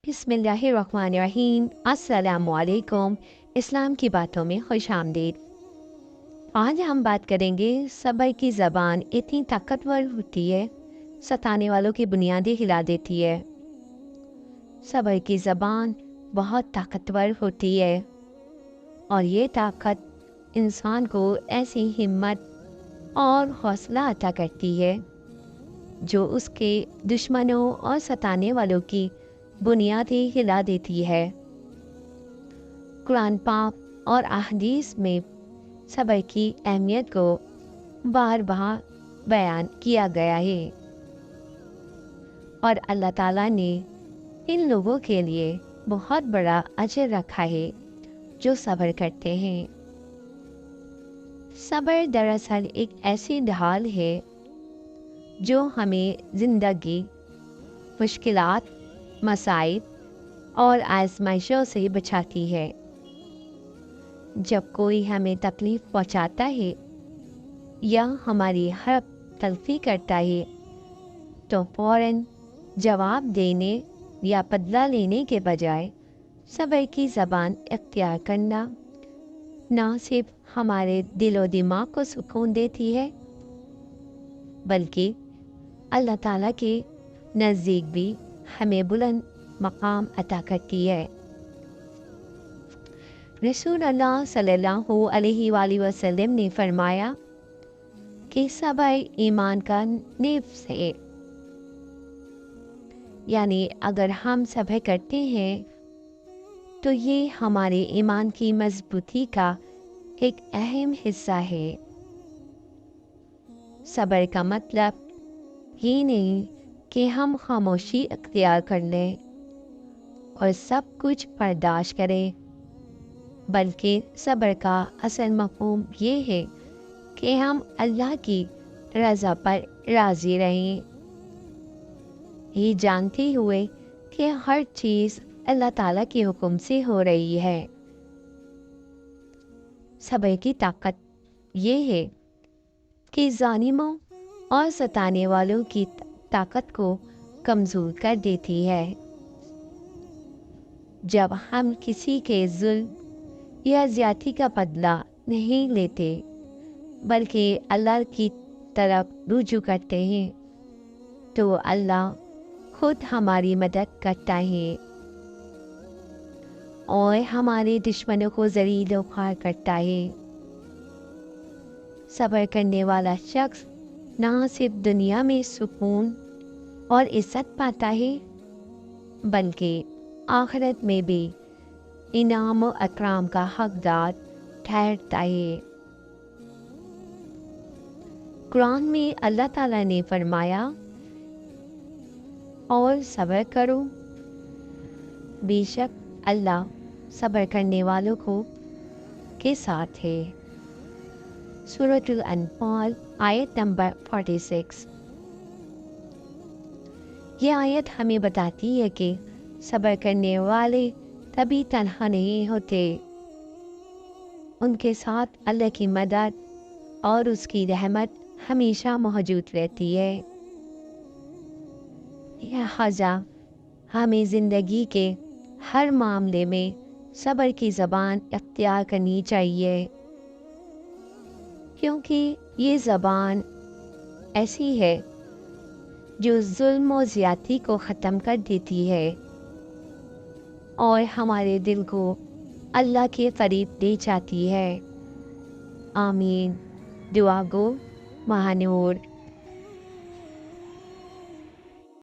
बिस्मिल्लाहिर्रहमानिर्रहीम। अस्सलामुअलैकुम। इस्लाम की बातों में खुश आमदीद। आज हम बात करेंगे सब्र की ज़बान इतनी ताकतवर होती है, सताने वालों की बुनियादें हिला देती है। सब्र की ज़बान बहुत ताकतवर होती है और ये ताकत इंसान को ऐसी हिम्मत और हौसला अता करती है जो उसके दुश्मनों और सताने वालों की बुनियादें हिला देती है। कुरान पाक और अहदीस में सब्र की अहमियत को बार बार बयान किया गया है और अल्लाह ताला ने इन लोगों के लिए बहुत बड़ा अजर रखा है जो सब्र करते हैं। सब्र दरअसल एक ऐसी ढाल है जो हमें ज़िंदगी, मुश्किलात, मसाइब और आजमाइशों से बचाती है। जब कोई हमें तकलीफ़ पहुंचाता है या हमारी हर तलफ़ी करता है तो फ़ौरन जवाब देने या बदला लेने के बजाय सब्र की ज़बान इख्तियार करना न सिर्फ हमारे दिलो दिमाग को सुकून देती है बल्कि अल्लाह ताला के नज़दीक भी हमें बुलंद मकाम अता करती है। रसूल अल्लाह सल्लल्लाहु अलैहि वसल्लम ने फरमाया कि सब्र ईमान का निफ्स है, यानी अगर हम सब्र करते हैं तो ये हमारे ईमान की मजबूती का एक अहम हिस्सा है। सब्र का मतलब ये नहीं कि हम खामोशी अख्तियार कर लें और सब कुछ बर्दाश्त करें, बल्कि सब्र का असल मफ़हूम ये है कि हम अल्लाह की रज़ा पर राज़ी रहें, ये जानते हुए कि हर चीज़ अल्लाह ताला के हुक्म से हो रही है। सब्र की ताकत ये है कि ज़ालिमों और सताने वालों की ताकत को कमज़ोर कर देती है। जब हम किसी के जुल्म या ज़्यादती का बदला नहीं लेते बल्कि अल्लाह की तरफ रुजू करते हैं तो अल्लाह खुद हमारी मदद करता है और हमारे दुश्मनों को ज़लील व ख़ार करता है। सब्र करने वाला शख्स न सिर्फ दुनिया में सुकून और इज़्ज़त पाता है बल्कि आखिरत में भी इनाम व अकराम का हकदार ठहरता है। कुरान में अल्लाह ताला ने फरमाया, और सब्र करो, बेशक अल्लाह सब्र करने वालों को के साथ है। सूरतुल अनफाल आयत नंबर 46। ये आयत हमें बताती है कि सब्र करने वाले कभी तन्हा नहीं होते, उनके साथ अल्लाह की मदद और उसकी रहमत हमेशा मौजूद रहती है। लिहाजा हमें ज़िंदगी के हर मामले में सब्र की ज़बान इख्तियार करनी चाहिए, क्योंकि ये ज़बान ऐसी है जो जुल्म और ज़्यादती को ख़त्म कर देती है और हमारे दिल को अल्लाह के करीब ले जाती है। आमीन। दुआ गो महानूर।